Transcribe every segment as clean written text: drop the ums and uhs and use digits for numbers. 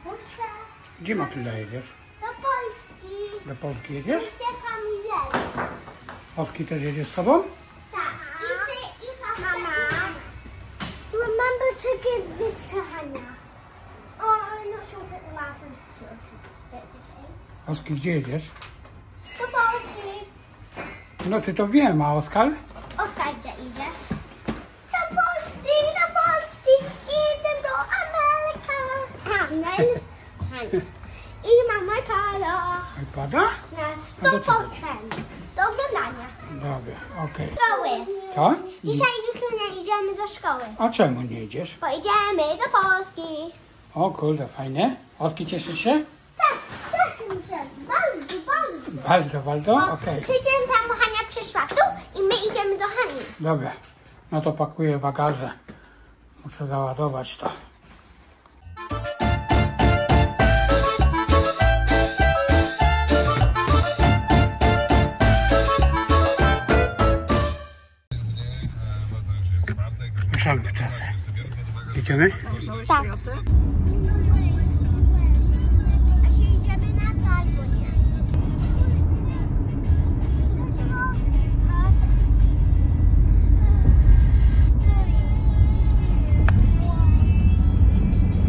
Muszę Gdzie Matylda jedziesz? do Polski. Do Polski jedziesz? Uciekam i lecę. Oski też jedzie z tobą? Tak. I ty, i mama. Remember to give this to Hannah. Oh, I'm not sure if it allows us to. Oski, gdzie jedziesz? Do Polski. No ty to wiem, a Oskar? Oskar, gdzie idziesz? Do Polski, do Polski. Idę do Ameryki. I mam iPada. Pada? Na 100%. Do oglądania. Dobra, okej. Szkoły. Co? Dzisiaj jutro nie idziemy do szkoły. A czemu nie jedziesz? Bo idziemy do Polski. O kurde, fajnie. Oski, cieszysz się? Tak, cieszę się. Bardzo, bardzo. Bardzo, bardzo? Bo Okej. tydzień temu Hania przyszła tu i my idziemy do Hani. Dobra, no to pakuję bagaże. Muszę załadować to. Ruszamy w trasę. Jedziemy? Tak. A się idziemy na to albo nie?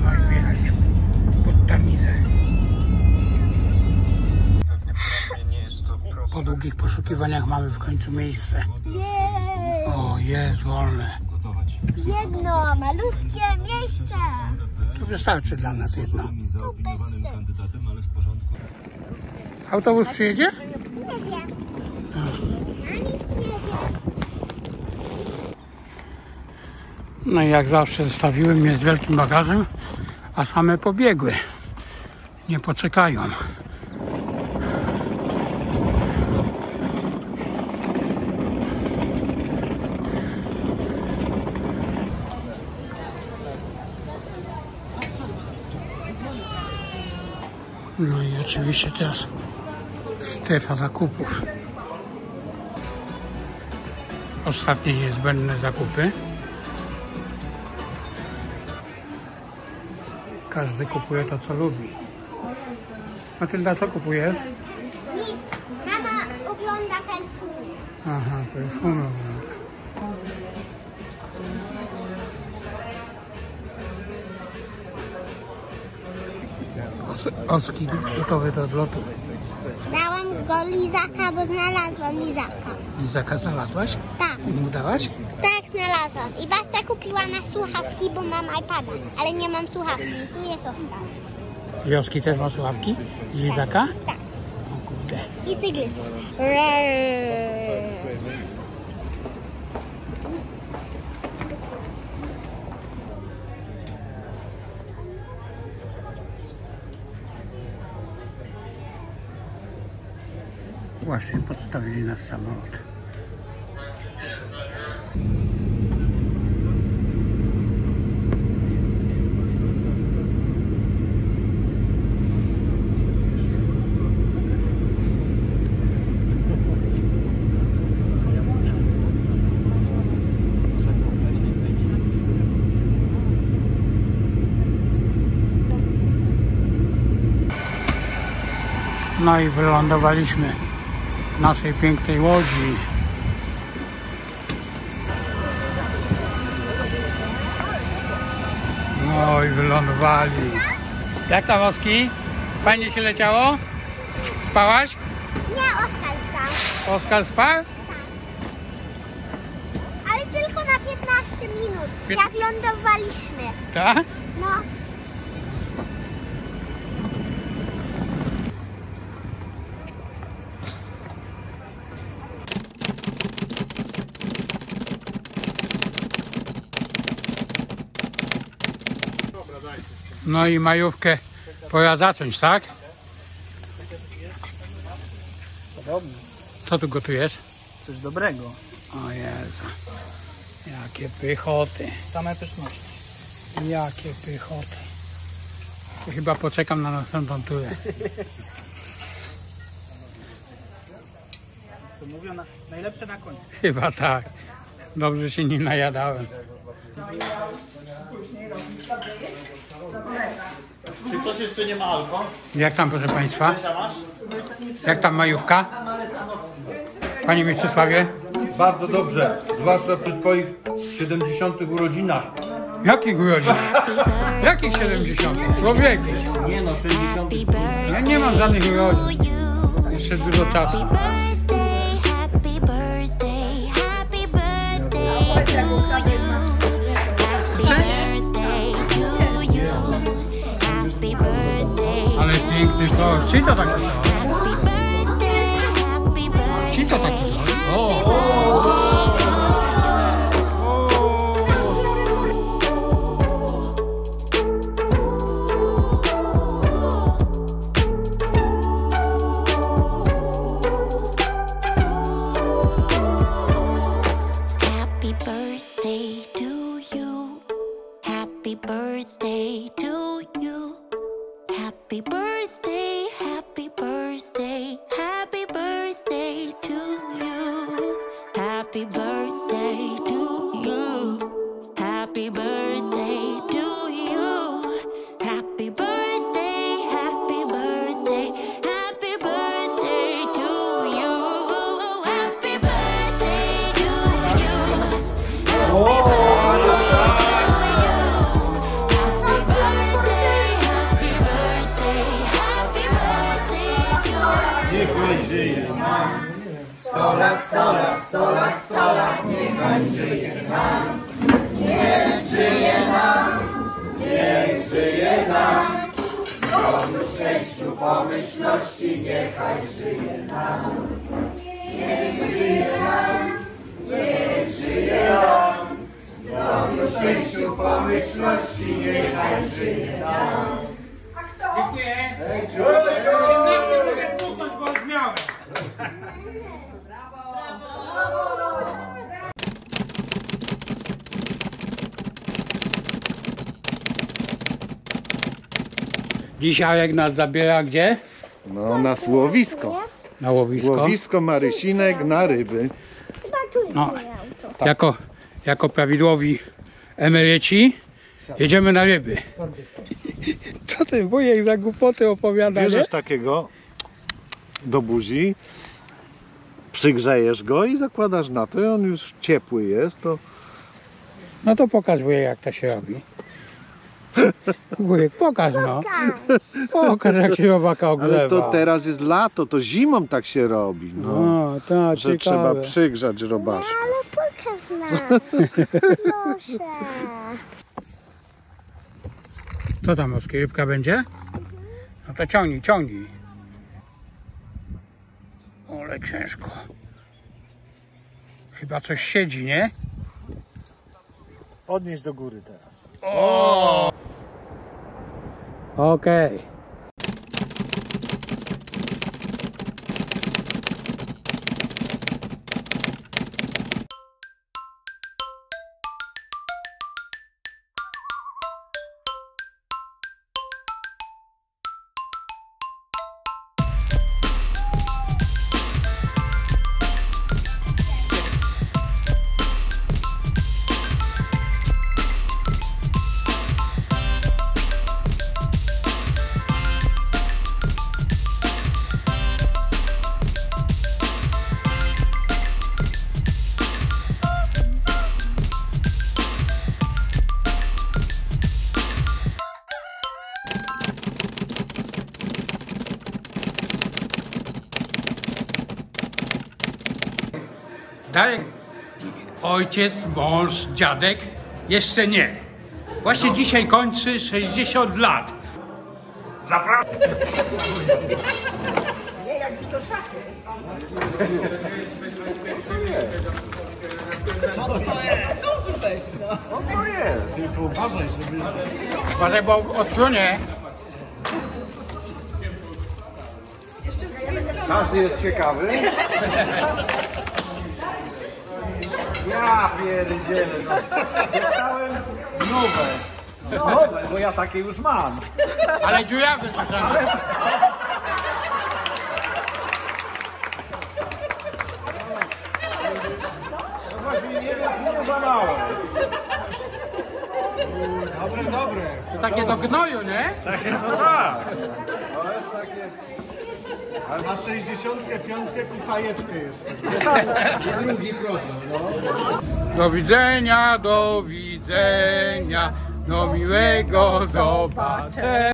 No i wjechaliśmy pod tamizę. Po długich poszukiwaniach mamy w końcu miejsce. Jej! O, jest wolne. Jedno malutkie miejsce. To wystarczy dla nas jedno. To bez sensu. Autobus przyjedzie? Nie wiem. Ja nic nie wiem. No i jak zawsze zostawiły mnie z wielkim bagażem, a same pobiegły. Nie poczekają. No i oczywiście teraz strefa zakupów. Ostatnie niezbędne zakupy. Każdy kupuje to, co lubi. Matylda, co kupujesz? Nic. Mama ogląda ten film. Aha, to już umiem. Oski gotowy do odlotu. Dałam go lizaka, bo znalazłam lizaka. Lizaka znalazłaś? Tak, I mu dałaś? tak znalazłam. I babcia kupiła na słuchawki, bo mam iPada. Ale nie mam słuchawki. Tu jest Oskar. I Oski też ma słuchawki? I lizaka? Tak. O kurde. I tygrys. Właśnie podstawili nas samolot. No i wylądowaliśmy w naszej pięknej łodzi. No i wylądowali. Jak tam, Oski? Fajnie się leciało? Spałaś? Nie, Oskar stał. Oskar spał? Ale tylko na 15 minut. Jak lądowaliśmy. Tak? No. No i majówkę pora zacząć, tak? Podobnie. Co tu gotujesz? Coś dobrego. O Jezu, jakie pychoty, Same pyszności. jakie pychoty. To chyba poczekam na następną turę. To mówią najlepsze na koniec. Chyba tak. Dobrze się nie najadałem. Czy ktoś jeszcze nie ma alko? Jak tam, proszę Państwa? Kasia, masz? Jak tam majówka? Panie Mieczysławie? Bardzo dobrze, zwłaszcza przy Twoich 70. urodzinach. Jakich urodzin? Jakich 70? Człowieku. Nie no, 60. Ja nie mam żadnych urodzin. Jeszcze dużo czasu. Ale piękny to. Czy to taki to? Czy to taki to? O! Niechaj żyje nam. 100 lat, 100 lat, 100 lat, 100 lat, niechaj żyje nam. Niech żyje nam, niech żyje nam. Zdrowiu, szczęściu, pomyślności, niechaj żyje nam. Niech żyje nam, niech żyje nam. Zdrowiu, szczęściu, pomyślności, niechaj żyje nam. Dziękuję. Nie mogę puknąć, bo już miałem. Dzisiaj jak nas zabiera gdzie? No, na łowisko. Na łowisko. Łowisko Marysinek na ryby. Chyba tu jest No. moje auto. Jako prawidłowi emeryci jedziemy na ryby. Co ten wujek za głupoty opowiada, nie? Bierzesz takiego do buzi, przygrzejesz go i zakładasz na to i on już ciepły jest, to No to pokaż wujek, jak to się robi. Wujek, pokaż no. Pokaż, jak się robaka oglewa. ale to teraz jest lato, to zimą tak się robi, no. O, to Że trzeba ciekawe. przygrzać robaszka. Ale pokaż nam. Proszę. Co tam, Oski, rybka będzie? No to ciągnij, ciągnij. Ale ciężko. Chyba coś siedzi, nie? Podnieś do góry teraz. Okej. Tak? Ojciec, mąż, dziadek? Jeszcze nie. Właśnie dzisiaj kończy 60 lat. No jest, tylko uważaj, żeby... Uważaj, bo odsłonie. Każdy jest ciekawy. Ja pierdzielę, no. Dostałem nowe, bo ja takie już mam. Ale dziurawy słyszałem. No właśnie nie wiem, czy nie za małe. Dobre, dobre. To takie do gnoju, nie? No tak. To jest takie... Ale na 65 fajeczkę jeszcze. Drugi proszę, no. Do widzenia, do widzenia, do miłego zobaczenia.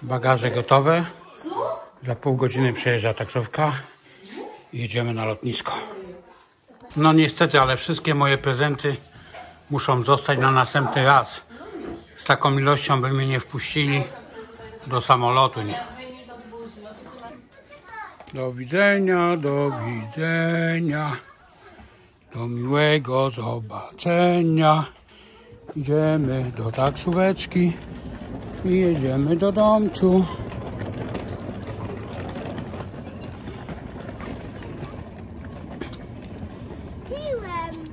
Bagaże gotowe. Za pół godziny przyjeżdża taksówka i jedziemy na lotnisko. No niestety, ale wszystkie moje prezenty muszą zostać na następny raz. Z taką ilością by mnie nie wpuścili do samolotu. Nie. Do widzenia, do widzenia. Do miłego zobaczenia. Idziemy do taksóweczki. I jedziemy do domcu. Tyłem.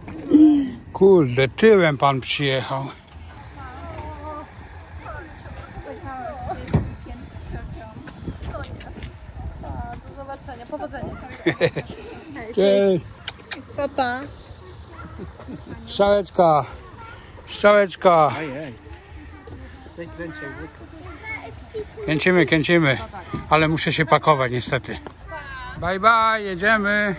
Kurde, tyłem pan przyjechał. Do zobaczenia, powodzenia. Cześć. Papa. Strzałeczka. Strzałeczka. Kręcimy, kręcimy. Ale muszę się pakować niestety. Bye bye, jedziemy.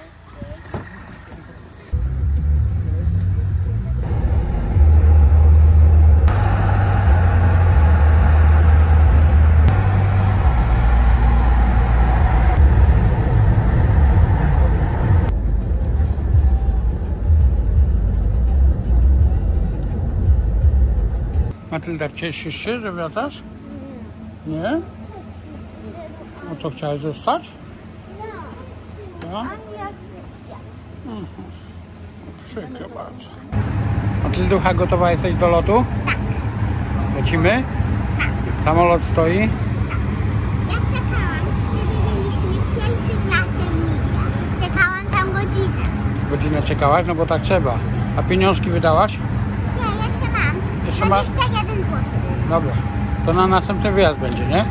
Matylda, cieszysz się, że wracasz? Nie? No co, chciałeś zostać? No. Przykro bardzo. Matylducha, gotowa jesteś do lotu? Tak. Lecimy? Samolot stoi? Ja czekałam, żeby mieliśmy pierwszy klasę mita. Czekałam tam godzinę. Godzinę czekałaś? No bo tak trzeba. A pieniążki wydałaś? Nie, jeszcze mam. Jeszcze masz? 21 zł. Dobra. To na następny wyjazd będzie, nie? Nie,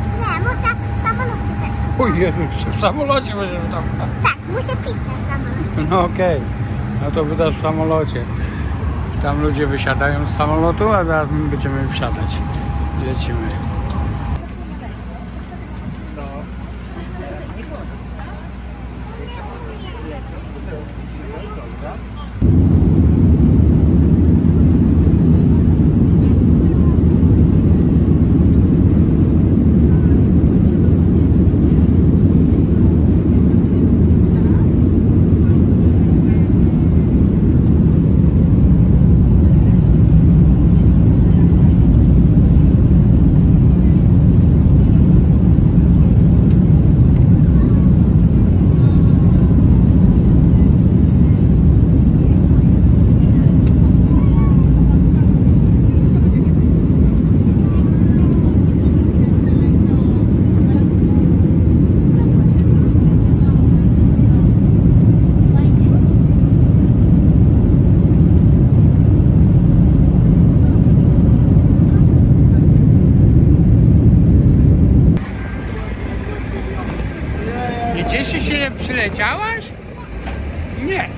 można w samolocie też. Oj Jezu, jeszcze w samolocie będziemy tam. Tak, muszę pić w samolocie. No okej. No to wydasz w samolocie. Tam ludzie wysiadają z samolotu, a zaraz my będziemy wsiadać. Lecimy. Nie cieszysz się, że przyleciałaś? Nie.